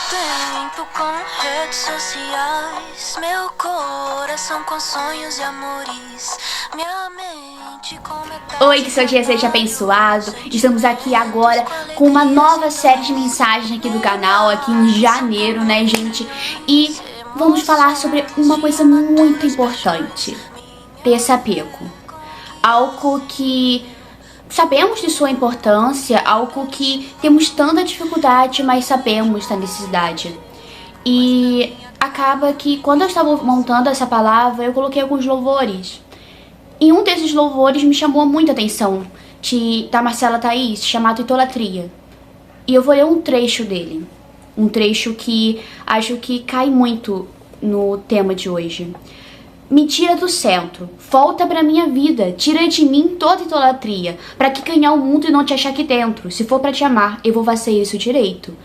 tempo com redes sociais, meu coração com sonhos e amores, minha mente com metade. Oi, que seu dia seja abençoado. Estamos aqui agora com uma nova série de mensagens aqui do canal, aqui em janeiro, né, gente? E vamos falar sobre uma coisa muito importante: desapego. Algo que sabemos de sua importância, algo que temos tanta dificuldade, mas sabemos da necessidade. E acaba que quando eu estava montando essa palavra, eu coloquei alguns louvores. E um desses louvores me chamou muita atenção, da Marcela Thaís, chamado Idolatria. E eu vou ler um trecho dele. Um trecho que acho que cai muito no tema de hoje. Me tira do centro, volta pra minha vida, tira de mim toda idolatria, pra que ganhar o mundo e não te achar aqui dentro. Se for pra te amar, eu vou fazer isso direito.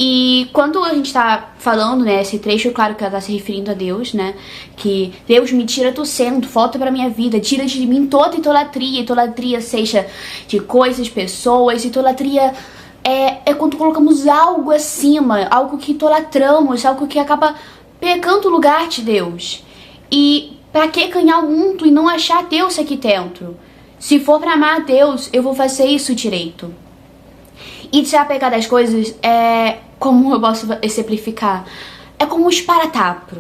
E quando a gente tá falando, né, esse trecho, claro que ela tá se referindo a Deus, né, que Deus me tira do centro, volta pra minha vida, tira de mim toda idolatria seja de coisas, pessoas, idolatria é quando colocamos algo acima, algo que idolatramos, algo que acaba pegando o lugar de Deus. E pra que ganhar o mundo e não achar Deus aqui dentro? Se for pra amar a Deus, eu vou fazer isso direito. E desapegar das coisas como eu posso exemplificar? É como um esparatrapo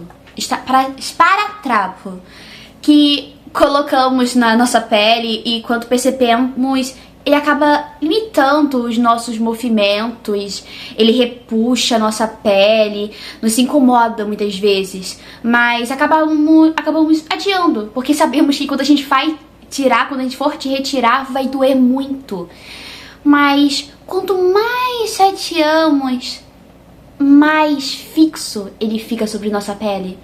que colocamos na nossa pele e quando percebemos, ele acaba limitando os nossos movimentos, ele repuxa a nossa pele, nos incomoda muitas vezes, mas acabamos adiando, porque sabemos que quando a gente vai tirar, quando a gente for te retirar, vai doer muito. Mas quanto mais adiamos, mais fixo ele fica sobre nossa pele.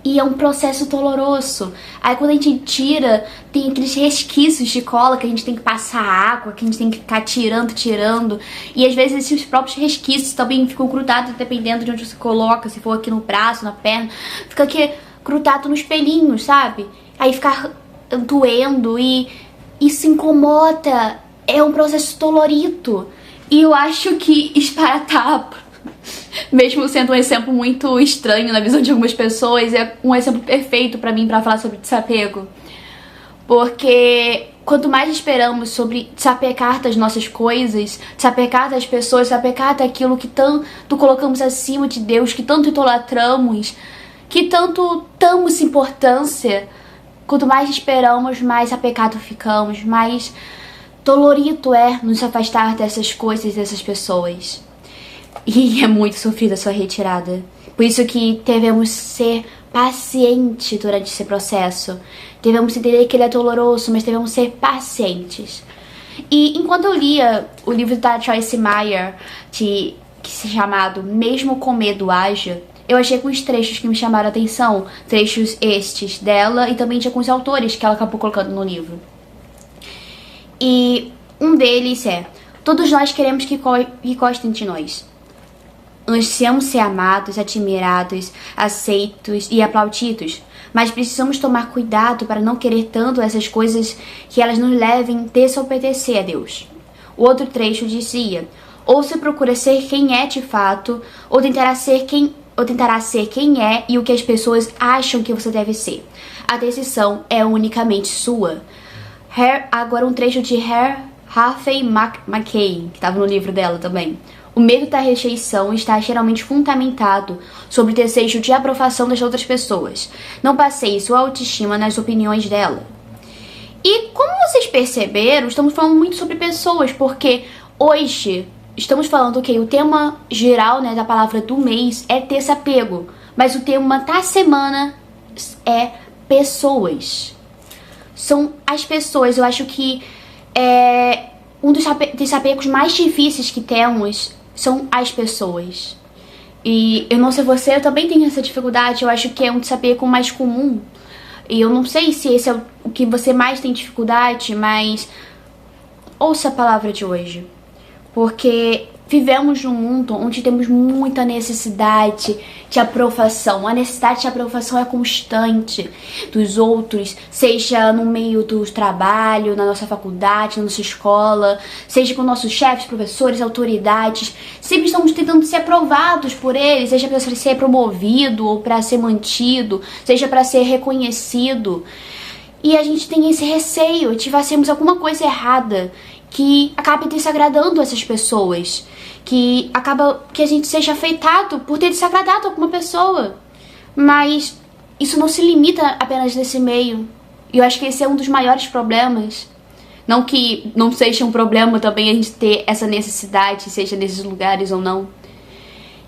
E é um processo doloroso. Aí quando a gente tira, tem aqueles resquícios de cola que a gente tem que passar água, que a gente tem que ficar tirando. E às vezes esses próprios resquícios também ficam grudados, dependendo de onde você coloca. Se for aqui no braço, na perna, fica aqui grudado nos pelinhos, sabe? Aí fica doendo e isso incomoda. É um processo dolorido. E eu acho que esparatrapo, mesmo sendo um exemplo muito estranho na visão de algumas pessoas, é um exemplo perfeito pra mim pra falar sobre desapego. Porque quanto mais esperamos sobre desapegar das nossas coisas, desapegar das pessoas, desapegar daquilo que tanto colocamos acima de Deus, que tanto idolatramos, que tanto damos importância, quanto mais esperamos, mais apegado ficamos, mais dolorido é nos afastar dessas coisas, dessas pessoas. E é muito sofrida a sua retirada. Por isso que devemos ser pacientes durante esse processo. Devemos entender que ele é doloroso, mas devemos ser pacientes. E enquanto eu lia o livro da Joyce Meyer, que se chamado Mesmo com Medo Haja, eu achei alguns trechos que me chamaram a atenção. Trechos estes dela e também de alguns autores que ela acabou colocando no livro. E um deles é: todos nós queremos que gostem de nós. Ansiamos ser amados, admirados, aceitos e aplaudidos, mas precisamos tomar cuidado para não querer tanto essas coisas que elas nos levem a desobedecer a Deus. O outro trecho dizia: ou se procura ser quem é de fato, ou tentará ser quem é e o que as pessoas acham que você deve ser. A decisão é unicamente sua. Agora um trecho de Harvey Mackay, que estava no livro dela também. O medo da rejeição está geralmente fundamentado sobre o desejo de aprovação das outras pessoas. Não passeie sua autoestima nas opiniões dela. E como vocês perceberam, estamos falando muito sobre pessoas, porque hoje estamos falando que o tema geral, né, da palavra do mês é desapego, mas o tema da semana é pessoas. São as pessoas. Eu acho que um dos desapegos mais difíceis que temos são as pessoas. E eu não sei você, eu também tenho essa dificuldade. Eu acho que é um desapego mais comum. E eu não sei se esse é o que você mais tem dificuldade, mas ouça a palavra de hoje. Porque vivemos num mundo onde temos muita necessidade de aprovação. A necessidade de aprovação é constante dos outros, seja no meio do trabalho, na nossa faculdade, na nossa escola, seja com nossos chefes, professores, autoridades. Sempre estamos tentando ser aprovados por eles, seja para ser promovido ou para ser mantido, seja para ser reconhecido. E a gente tem esse receio de fazermos alguma coisa errada que acabe desagradando essas pessoas, que acaba que a gente seja afetado por ter desagradado alguma pessoa. Mas isso não se limita apenas nesse meio. E eu acho que esse é um dos maiores problemas. Não que não seja um problema também a gente ter essa necessidade, seja nesses lugares ou não.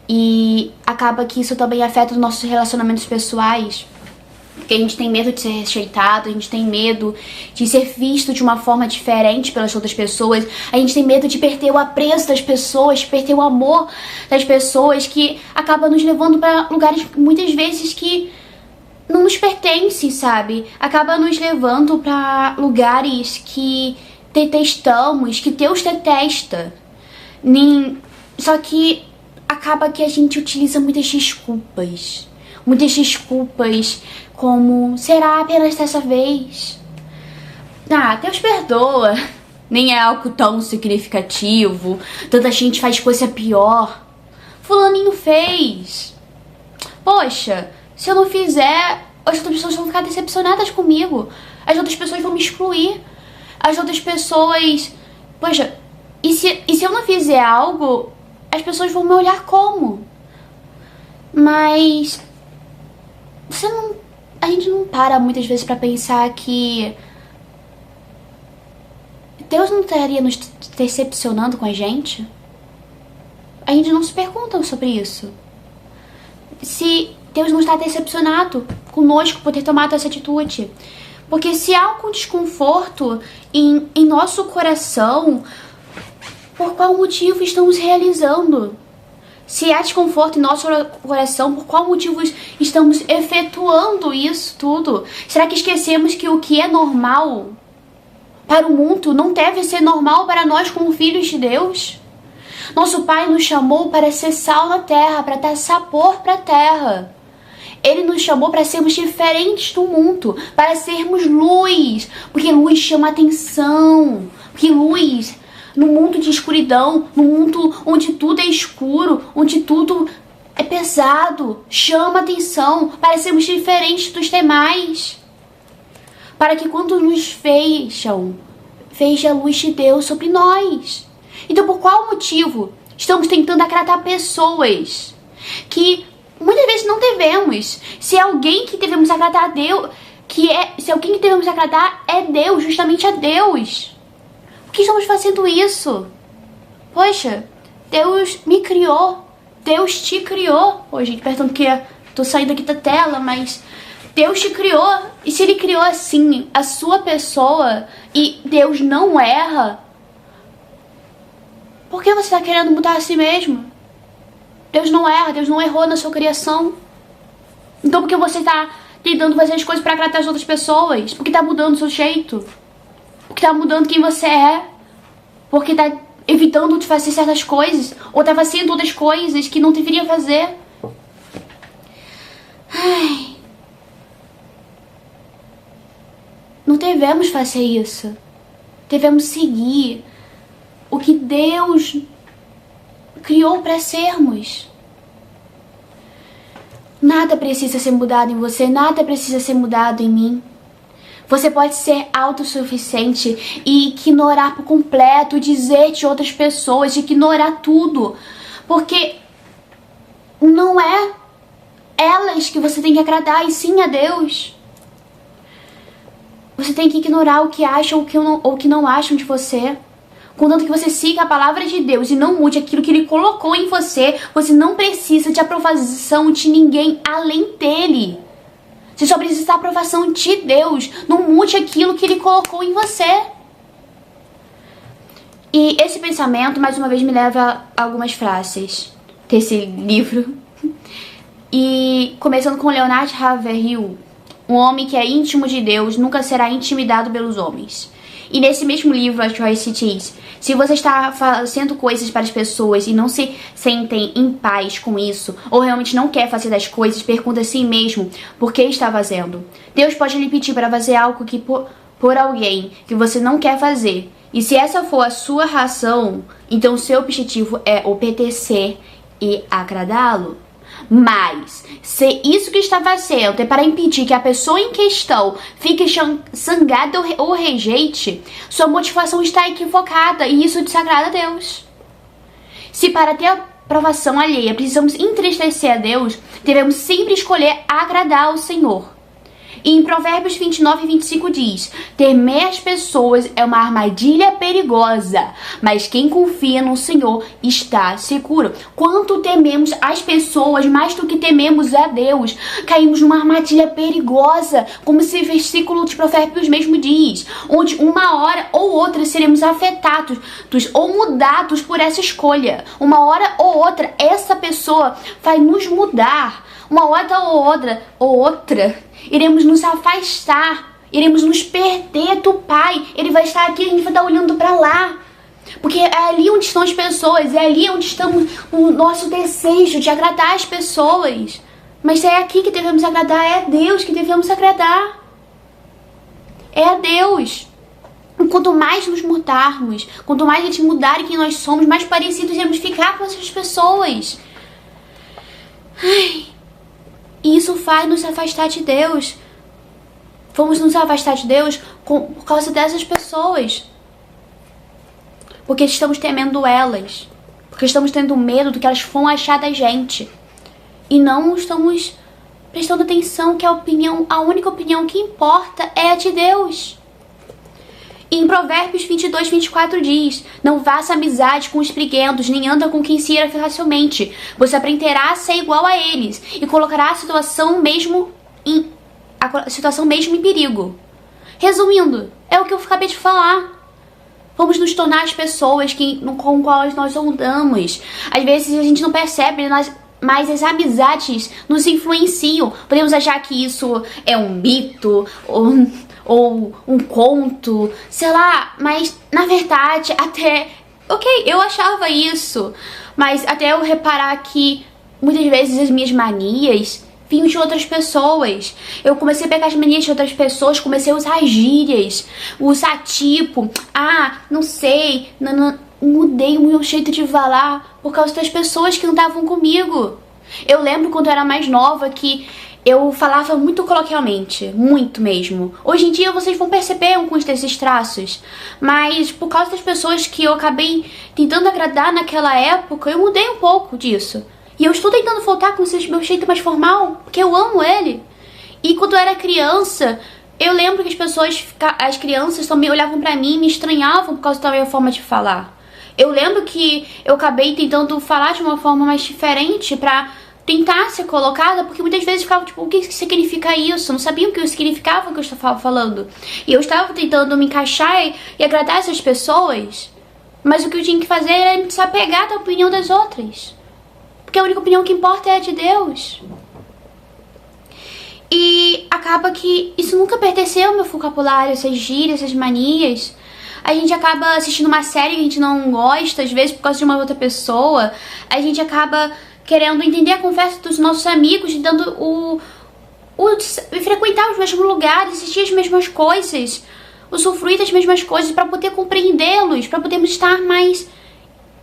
E acaba que isso também afeta os nossos relacionamentos pessoais. Porque a gente tem medo de ser rejeitado, a gente tem medo de ser visto de uma forma diferente pelas outras pessoas, a gente tem medo de perder o apreço das pessoas, de perder o amor das pessoas, que acaba nos levando para lugares muitas vezes que não nos pertencem, sabe? Acaba nos levando para lugares que detestamos, que Deus detesta. Só que acaba que a gente utiliza muitas desculpas. Muitas desculpas como, será apenas dessa vez? Ah, Deus perdoa. Nem é algo tão significativo. Tanta gente faz coisa pior. Fulaninho fez. Poxa, se eu não fizer, as outras pessoas vão ficar decepcionadas comigo. As outras pessoas vão me excluir. As outras pessoas... Poxa, e se eu não fizer algo, as pessoas vão me olhar como? Mas... a gente não para muitas vezes pra pensar que Deus não estaria nos decepcionando com a gente? A gente não se pergunta sobre isso. Se Deus não está decepcionado conosco por ter tomado essa atitude. Porque se há algum desconforto em nosso coração, por qual motivo estamos realizando? Se há desconforto em nosso coração, por qual motivo estamos efetuando isso tudo? Será que esquecemos que o que é normal para o mundo não deve ser normal para nós como filhos de Deus? Nosso Pai nos chamou para ser sal na terra, para dar sabor para a terra. Ele nos chamou para sermos diferentes do mundo, para sermos luz, porque luz chama atenção, porque luz... No mundo de escuridão, no mundo onde tudo é escuro, onde tudo é pesado, chama atenção para sermos diferentes dos demais. Para que quando nos vejam, veja a luz de Deus sobre nós. Então por qual motivo estamos tentando agradar pessoas que muitas vezes não devemos? Se alguém que devemos agradar a Deus, se alguém que devemos agradar é Deus, justamente a Deus. Por que estamos fazendo isso? Poxa, Deus me criou. Deus te criou. Pô, gente, perdão que tô saindo aqui da tela, mas Deus te criou. E se Ele criou assim a sua pessoa e Deus não erra, por que você tá querendo mudar a si mesmo? Deus não erra, Deus não errou na sua criação. Então por que você tá tentando fazer as coisas pra agradar as outras pessoas? Por que tá mudando o seu jeito? Porque tá mudando quem você é. Porque tá evitando de fazer certas coisas. Ou tá fazendo outras coisas que não deveria fazer. Ai. Não devemos fazer isso. Devemos seguir o que Deus criou para sermos. Nada precisa ser mudado em você. Nada precisa ser mudado em mim. Você pode ser autossuficiente e ignorar por completo, dizer de outras pessoas, ignorar tudo. Porque não é elas que você tem que agradar, e sim a Deus. Você tem que ignorar o que acham ou o que não acham de você. Contanto que você siga a palavra de Deus e não mude aquilo que Ele colocou em você, você não precisa de aprovação de ninguém além dEle. Você só precisa da aprovação de Deus. Não mude aquilo que Ele colocou em você. E esse pensamento, mais uma vez, me leva a algumas frases desse livro. E começando com Leonard Ravenhill. Um homem que é íntimo de Deus nunca será intimidado pelos homens. E nesse mesmo livro, a Joyce diz: se você está fazendo coisas para as pessoas e não se sentem em paz com isso, ou realmente não quer fazer das coisas, pergunta a si mesmo por que está fazendo. Deus pode lhe pedir para fazer algo que por alguém que você não quer fazer. E se essa for a sua razão, então o seu objetivo é obedecer e agradá-lo. Mas, se isso que está fazendo é para impedir que a pessoa em questão fique zangada ou rejeite, sua motivação está equivocada e isso desagrada a Deus. Se para ter aprovação alheia precisamos entristecer a Deus, devemos sempre escolher agradar ao Senhor. E em Provérbios 29 e 25 diz: temer as pessoas é uma armadilha perigosa, mas quem confia no Senhor está seguro. Quanto tememos as pessoas mais do que tememos a Deus, caímos numa armadilha perigosa, como esse versículo de Provérbios mesmo diz, onde uma hora ou outra seremos afetados ou mudados por essa escolha. Uma hora ou outra essa pessoa vai nos mudar. Uma hora ou outra, iremos nos afastar, iremos nos perder do Pai. Ele vai estar aqui e a gente vai estar olhando para lá. Porque é ali onde estão as pessoas, é ali onde estamos o nosso desejo de agradar as pessoas. Mas é aqui que devemos agradar, é a Deus que devemos agradar. É a Deus. E quanto mais nos mudarmos, quanto mais a gente mudar quem nós somos, mais parecidos iremos ficar com essas pessoas. E isso faz nos afastar de Deus. Vamos nos afastar de Deus por causa dessas pessoas. Porque estamos temendo elas. Porque estamos tendo medo do que elas vão achar da gente. E não estamos prestando atenção que a única opinião que importa é a de Deus. E em Provérbios 22, 24 diz: não faça amizade com os briguentos, nem anda com quem se ira facilmente. Você aprenderá a ser igual a eles e colocará a situação mesmo em perigo. Resumindo, é o que eu acabei de falar. Vamos nos tornar as pessoas com quais nós andamos. Às vezes a gente não percebe, mas as amizades nos influenciam. Podemos achar que isso é um mito ou um conto, sei lá, mas na verdade eu achava isso, mas até eu reparar que muitas vezes as minhas manias vinham de outras pessoas. Eu comecei a pegar as manias de outras pessoas, comecei a usar gírias, usar tipo, não sei, mudei o meu jeito de falar por causa das pessoas que não estavam comigo. Eu lembro quando eu era mais nova que eu falava muito coloquialmente, muito mesmo. Hoje em dia vocês vão perceber alguns desses traços, mas por causa das pessoas que eu acabei tentando agradar naquela época, eu mudei um pouco disso. E eu estou tentando voltar com esse meu jeito mais formal, porque eu amo ele. E quando eu era criança, eu lembro que as crianças também olhavam pra mim e me estranhavam por causa da minha forma de falar. Eu lembro que eu acabei tentando falar de uma forma mais diferente pra tentar ser colocada, porque muitas vezes ficava tipo, o que significa isso? Não sabiam o que significava o que eu estava falando. E eu estava tentando me encaixar e agradar essas pessoas, mas o que eu tinha que fazer era me desapegar da opinião das outras. Porque a única opinião que importa é a de Deus. E acaba que isso nunca pertenceu ao meu vocabulário, essas gírias, essas manias. A gente acaba assistindo uma série que a gente não gosta, às vezes por causa de uma outra pessoa. A gente acaba querendo entender a conversa dos nossos amigos, dando frequentar os mesmos lugares, assistir as mesmas coisas, usufruir das mesmas coisas para poder compreendê-los, para podermos estar mais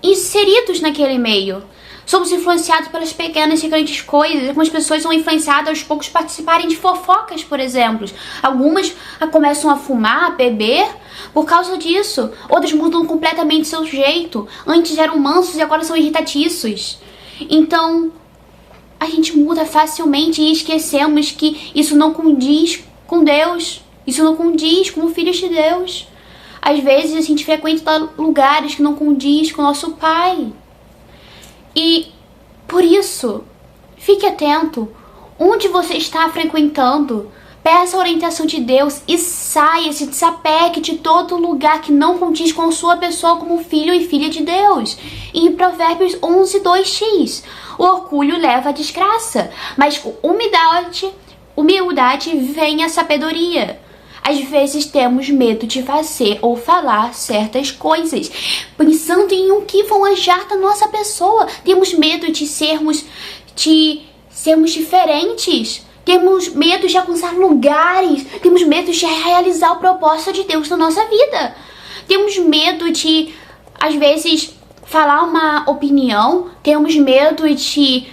inseridos naquele meio. Somos influenciados pelas pequenas e grandes coisas. Algumas pessoas são influenciadas aos poucos participarem de fofocas, por exemplo. Algumas começam a fumar, a beber por causa disso. Outras mudam completamente seu jeito. Antes eram mansos e agora são irritadiços. Então, a gente muda facilmente e esquecemos que isso não condiz com Deus. Isso não condiz como filhos de Deus. Às vezes a gente frequenta lugares que não condiz com o nosso Pai. E por isso, fique atento. Onde você está frequentando, peça a orientação de Deus e saia, se desapegue de todo lugar que não condiz com a sua pessoa como filho e filha de Deus. E em Provérbios 11, 2 diz: o orgulho leva à desgraça, mas com humildade vem a sabedoria. Às vezes temos medo de fazer ou falar certas coisas, pensando em o que vão achar da nossa pessoa. Temos medo de sermos diferentes. Temos medo de alcançar lugares. Temos medo de realizar o propósito de Deus na nossa vida. Temos medo de, às vezes, falar uma opinião. Temos medo de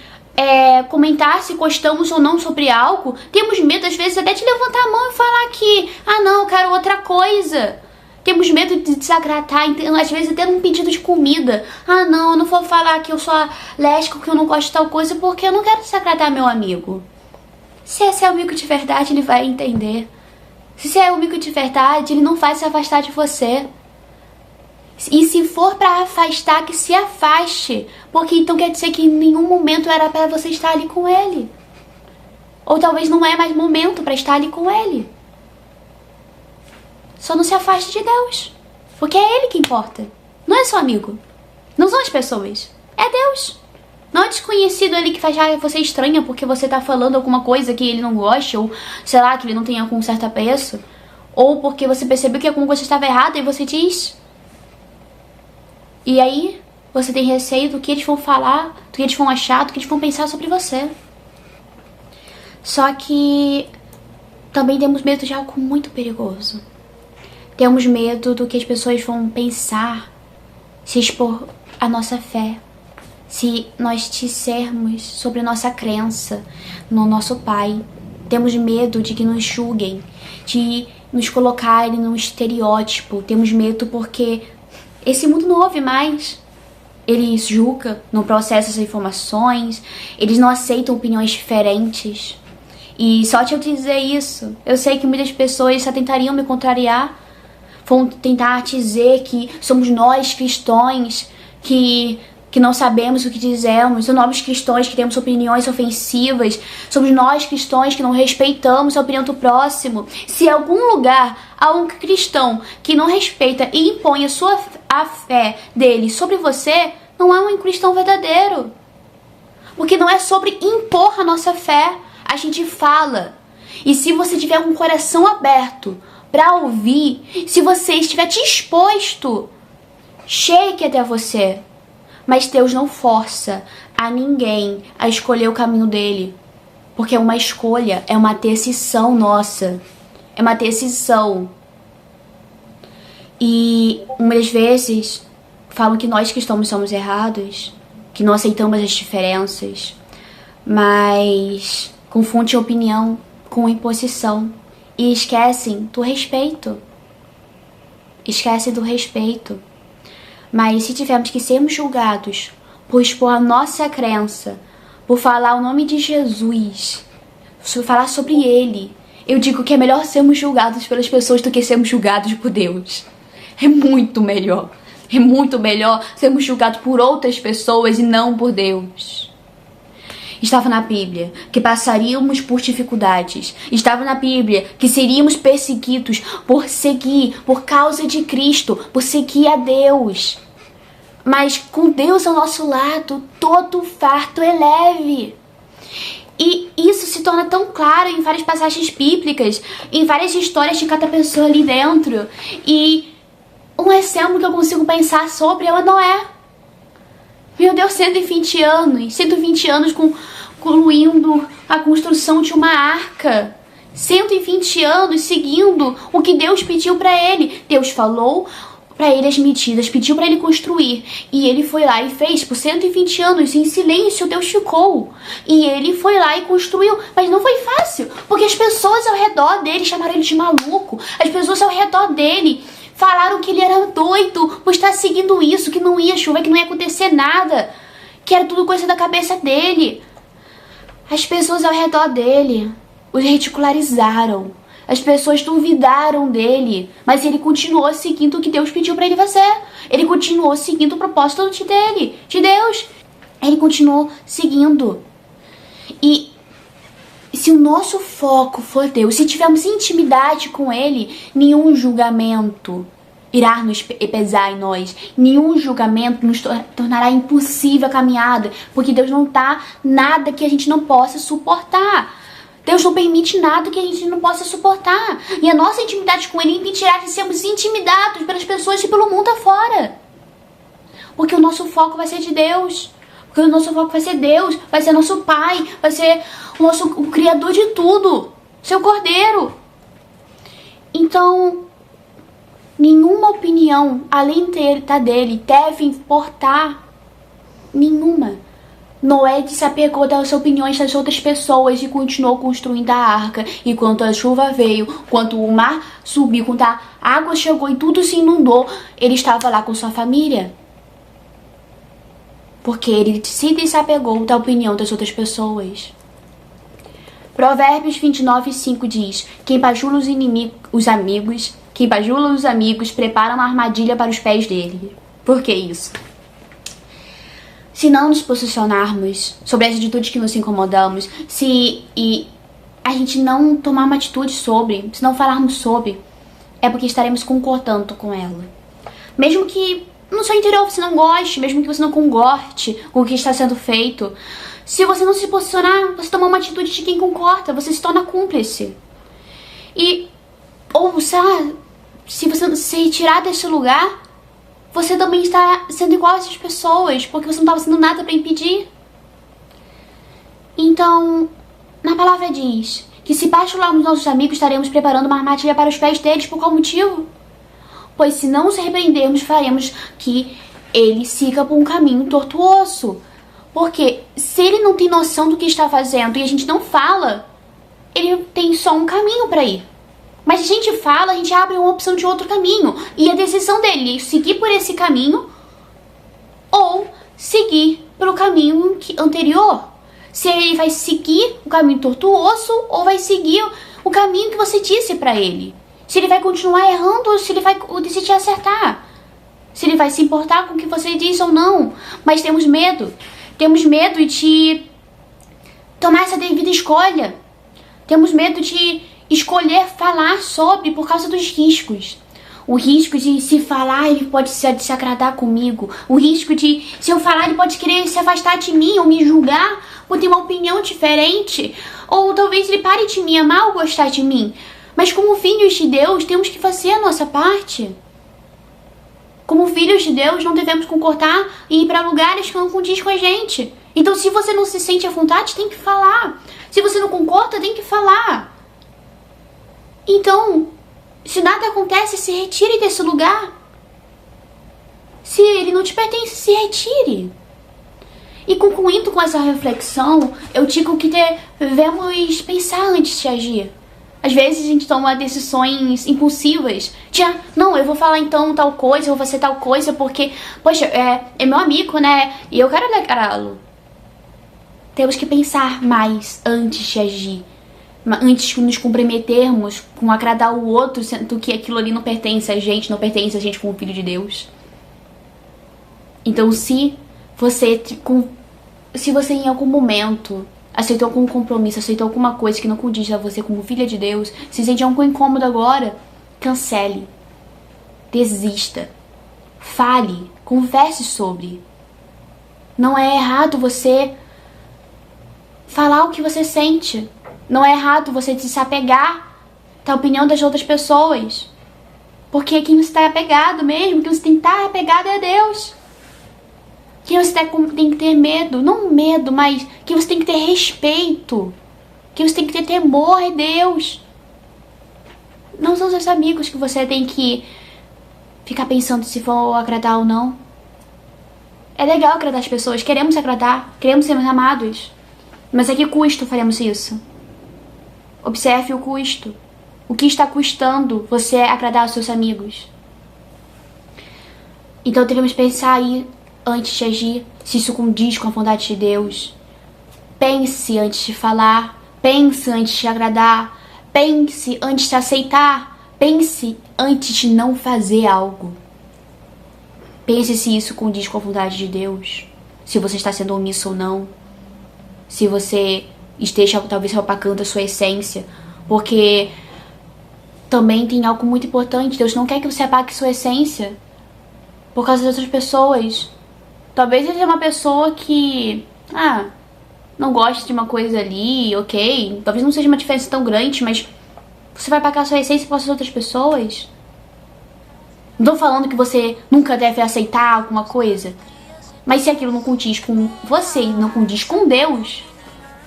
comentar se gostamos ou não sobre algo. Temos medo, às vezes, até de levantar a mão e falar que, não, eu quero outra coisa. Temos medo de desagradar, então, às vezes até num pedido de comida. Não, eu não vou falar que eu sou alérgico, que eu não gosto de tal coisa, porque eu não quero desagradar meu amigo. Se esse é amigo de verdade, ele vai entender. Se esse é amigo de verdade, ele não vai se afastar de você. E se for pra afastar, que se afaste. Porque então quer dizer que em nenhum momento era pra você estar ali com ele. Ou talvez não é mais momento pra estar ali com ele. Só não se afaste de Deus. Porque é ele que importa. Não é seu amigo. Não são as pessoas. É Deus. Não é desconhecido ele que faz você estranha porque você tá falando alguma coisa que ele não gosta. Ou, sei lá, que ele não tem algum certo apreço. Ou porque você percebeu que alguma coisa estava errada e você diz. E aí, você tem receio do que eles vão falar, do que eles vão achar, do que eles vão pensar sobre você. Só que também temos medo de algo muito perigoso. Temos medo do que as pessoas vão pensar se expor a nossa fé. Se nós dissermos sobre a nossa crença no nosso Pai. Temos medo de que nos julguem, de nos colocarem num estereótipo. Temos medo porque esse mundo não ouve mais. Eles julgam, não processam as informações, eles não aceitam opiniões diferentes. E só de eu dizer isso, eu sei que muitas pessoas só tentariam me contrariar, vão tentar dizer que somos nós cristãos, que não sabemos o que dizemos, somos nós cristãos que temos opiniões ofensivas, somos nós cristãos que não respeitamos a opinião do próximo. Se em algum lugar há um cristão que não respeita e impõe a fé dele sobre você, não é um cristão verdadeiro. Porque não é sobre impor a nossa fé, a gente fala. E se você tiver um coração aberto para ouvir, se você estiver disposto, chegue até você. Mas Deus não força a ninguém a escolher o caminho dele. Porque é uma escolha, é uma decisão nossa. É uma decisão. E muitas vezes falam que nós cristãos somos errados, que não aceitamos as diferenças, mas confundem opinião com imposição e esquecem do respeito. Esquecem do respeito. Mas se tivermos que sermos julgados por expor a nossa crença, por falar o nome de Jesus, por falar sobre Ele, eu digo que é melhor sermos julgados pelas pessoas do que sermos julgados por Deus. É muito melhor. É muito melhor sermos julgados por outras pessoas e não por Deus. Estava na Bíblia que passaríamos por dificuldades. Estava na Bíblia que seríamos perseguidos por causa de Cristo, por seguir a Deus. Mas com Deus ao nosso lado, todo fardo é leve. E isso se torna tão claro em várias passagens bíblicas, em várias histórias de cada pessoa ali dentro. E um exemplo que eu consigo pensar sobre é Noé. Meu Deus, 120 anos concluindo a construção de uma arca. 120 anos seguindo o que Deus pediu para ele. Deus falou para ele as medidas, pediu para ele construir. E ele foi lá e fez por 120 anos. Em silêncio, Deus ficou. E ele foi lá e construiu. Mas não foi fácil, porque as pessoas ao redor dele chamaram ele de maluco. As pessoas ao redor dele falaram que ele era doido por estar seguindo isso, que não ia chover, que não ia acontecer nada, que era tudo coisa da cabeça dele. As pessoas ao redor dele o ridicularizaram. As pessoas duvidaram dele, mas ele continuou seguindo o que Deus pediu para ele fazer. Ele continuou seguindo o propósito de Deus. Ele continuou seguindo. E se o nosso foco for Deus, se tivermos intimidade com Ele, nenhum julgamento irá nos pesar em nós. Nenhum julgamento nos tornará impossível a caminhada, porque Deus não dá nada que a gente não possa suportar. Deus não permite nada que a gente não possa suportar. E a nossa intimidade com Ele impedirá de sermos intimidados pelas pessoas e pelo mundo afora. Porque o nosso foco vai ser de Deus. Porque o nosso foco vai ser Deus, vai ser nosso Pai, vai ser o Criador de tudo, seu Cordeiro. Então, nenhuma opinião, além da dele, deve importar. Nenhuma. Noé desapegou das opiniões das outras pessoas e continuou construindo a arca. E quando a chuva veio, quando o mar subiu, quando a água chegou e tudo se inundou, ele estava lá com sua família. Porque ele se desapegou da opinião das outras pessoas. Provérbios 29:5 diz: quem bajula os amigos prepara uma armadilha para os pés dele. Por que isso? Se não nos posicionarmos sobre as atitudes que nos incomodamos, se a gente não tomar uma atitude sobre, se não falarmos sobre, é porque estaremos concordando com ela. Mesmo que no seu interior você não goste, mesmo que você não concorde com o que está sendo feito, se você não se posicionar, você toma uma atitude de quem concorda, você se torna cúmplice. Ou sei lá, se você se tirar desse lugar, você também está sendo igual a essas pessoas, porque você não está fazendo nada para impedir. Então, na palavra diz que se bajularmos nossos amigos, estaremos preparando uma armadilha para os pés deles. Por qual motivo? Pois se não os repreendermos, faremos que ele siga por um caminho tortuoso. Porque se ele não tem noção do que está fazendo e a gente não fala, ele tem só um caminho para ir. Mas se a gente fala, a gente abre uma opção de outro caminho. E a decisão dele é seguir por esse caminho ou seguir pelo caminho anterior. Se ele vai seguir o caminho tortuoso ou vai seguir o caminho que você disse para ele. Se ele vai continuar errando ou se ele vai decidir acertar. Se ele vai se importar com o que você diz ou não. Mas temos medo. Temos medo de tomar essa devida escolha. Temos medo de escolher falar sobre por causa dos riscos. O risco de se falar, ele pode se desagradar comigo. O risco de, se eu falar, ele pode querer se afastar de mim ou me julgar por ter uma opinião diferente. Ou talvez ele pare de me amar ou gostar de mim. Mas como filhos de Deus, temos que fazer a nossa parte. Como filhos de Deus, não devemos concordar e ir para lugares que não condiz com a gente. Então, se você não se sente à vontade, tem que falar. Se você não concorda, tem que falar. Então, se nada acontece, se retire desse lugar. Se ele não te pertence, se retire. E concluindo com essa reflexão, eu digo que devemos pensar antes de agir. Às vezes a gente toma decisões impulsivas. Não, eu vou falar então tal coisa, eu vou fazer tal coisa porque, poxa, é meu amigo, né? E eu quero agradá-lo. Temos que pensar mais antes de agir. Antes de nos comprometermos com agradar o outro, sendo que aquilo ali não pertence a gente, não pertence a gente como filho de Deus. Então, se você em algum momento aceitou algum compromisso, aceitou alguma coisa que não condiz a você como filha de Deus, se sente algum incômodo agora, cancele. Desista. Fale. Converse sobre. Não é errado você falar o que você sente. Não é errado você desapegar da opinião das outras pessoas. Porque quem você está apegado mesmo, quem você tem que estar apegado é Deus. Quem você tem que ter medo, não medo, mas quem você tem que ter respeito. Quem você tem que ter temor é Deus. Não são seus amigos que você tem que ficar pensando se vão agradar ou não. É legal agradar as pessoas, queremos agradar, queremos ser amados. Mas a que custo faremos isso? Observe o custo. O que está custando você agradar aos seus amigos? Então devemos pensar aí antes de agir, se isso condiz com a vontade de Deus. Pense antes de falar. Pense antes de agradar. Pense antes de aceitar. Pense antes de não fazer algo. Pense se isso condiz com a vontade de Deus. Se você está sendo omisso ou não. Se você esteja talvez opacando a sua essência. Porque também tem algo muito importante. Deus não quer que você apague sua essência por causa de outras pessoas. Talvez ele seja uma pessoa que não goste de uma coisa ali, ok? Talvez não seja uma diferença tão grande, mas você vai pagar sua essência para as outras pessoas? Não tô falando que você nunca deve aceitar alguma coisa, mas se aquilo não condiz com você e não condiz com Deus,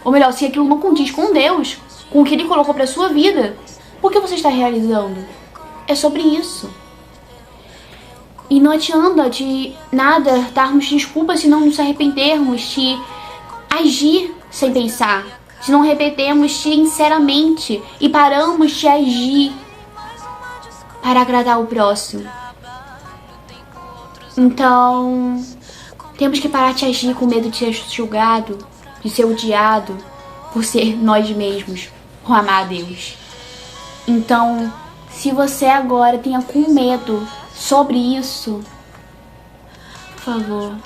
ou melhor, se aquilo não condiz com Deus, com o que Ele colocou pra sua vida, por que você está realizando? É sobre isso. E não adianta de nada darmos desculpas se não nos arrependermos de agir sem pensar, se não arrependemos sinceramente e paramos de agir para agradar o próximo. Então, temos que parar de agir com medo de ser julgado, de ser odiado, por ser nós mesmos, por amar a Deus. Então, se você agora tem algum medo sobre isso, por favor,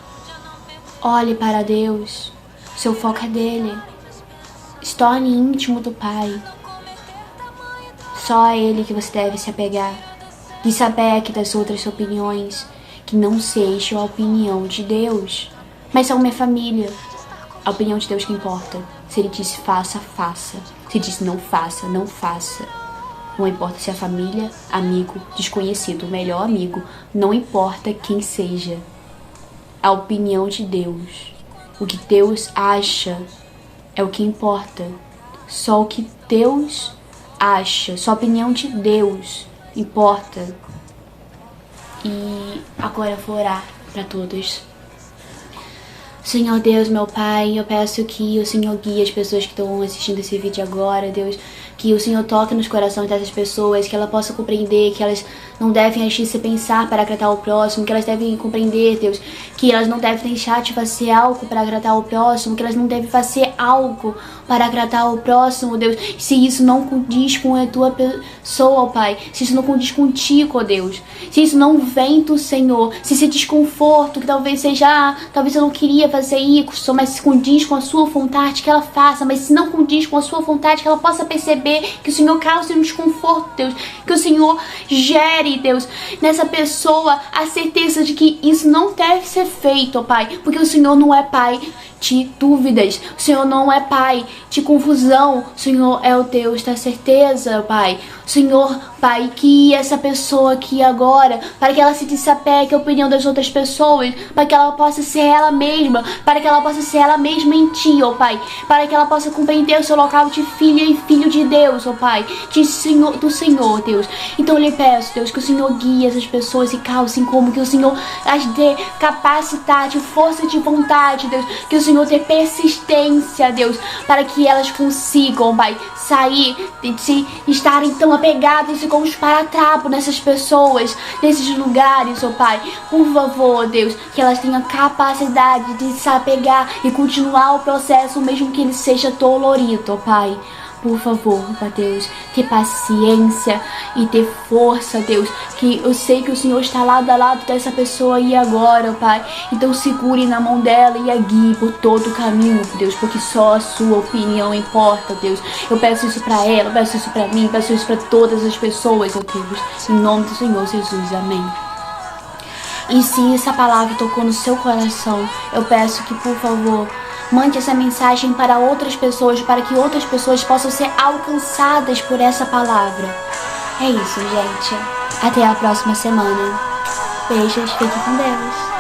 olhe para Deus, seu foco é dele. Se torne íntimo do Pai. Só a Ele que você deve se apegar. E se apegue das outras opiniões, que não sejam a opinião de Deus, mas são minha família. A opinião de Deus que importa. Se Ele disse faça, faça. Se disse não faça, não faça. Não importa se é família, amigo, desconhecido, melhor amigo. Não importa quem seja. A opinião de Deus. O que Deus acha é o que importa. Só o que Deus acha. Só a opinião de Deus importa. E agora eu vou orar para todos. Senhor Deus, meu Pai, eu peço que o Senhor guie as pessoas que estão assistindo esse vídeo agora, Deus. Que o Senhor toque nos corações dessas pessoas, que ela possa compreender que elas não devem agir sem pensar para agradar o próximo, que elas devem compreender, Deus, que elas não devem deixar de fazer algo para agradar o próximo, que elas não devem fazer algo para agradar o próximo, Deus, se isso não condiz com a tua pessoa, ó Pai, se isso não condiz contigo, ó Deus, se isso não vem do Senhor, se esse desconforto que talvez seja, talvez eu não queria fazer isso, mas se condiz com a sua vontade, que ela faça, mas se não condiz com a sua vontade, que ela possa perceber que o Senhor cause um desconforto, Deus, que o Senhor gere, Deus, nessa pessoa a certeza de que isso não deve ser feito, ó Pai, porque o Senhor não é Pai de dúvidas, o Senhor não é Pai de confusão, o Senhor é o Deus da certeza, Pai. O Senhor, Pai, que essa pessoa aqui agora, para que ela se desapegue à opinião das outras pessoas, para que ela possa ser ela mesma, para que ela possa ser ela mesma em Ti, ó Pai, para que ela possa compreender o seu local de filha e filho de Deus, ó Pai, do Senhor, Deus. Então eu lhe peço, Deus, que o Senhor guie essas pessoas e cause como que o Senhor as dê capacidade, força de vontade, Deus, que o Senhor dê persistência, Deus, para que elas consigam, Pai, sair de estarem tão apegadas e com os paratrapos nessas pessoas, nesses lugares, ó Pai. Por favor, Deus, que elas tenham capacidade de se apegar e continuar o processo, mesmo que ele seja dolorido, ó Pai. Por favor, ó Deus, ter paciência e ter força, Deus, que eu sei que o Senhor está lado a lado dessa pessoa aí agora, ó Pai. Então segure na mão dela e a guie por todo o caminho, Deus, porque só a sua opinião importa, Deus. Eu peço isso pra ela, eu peço isso pra mim, eu peço isso pra todas as pessoas, ó Deus, em nome do Senhor Jesus, amém. E se essa palavra tocou no seu coração, eu peço que, por favor, mande essa mensagem para outras pessoas, para que outras pessoas possam ser alcançadas por essa palavra. É isso, gente. Até a próxima semana. Beijos, fique com Deus.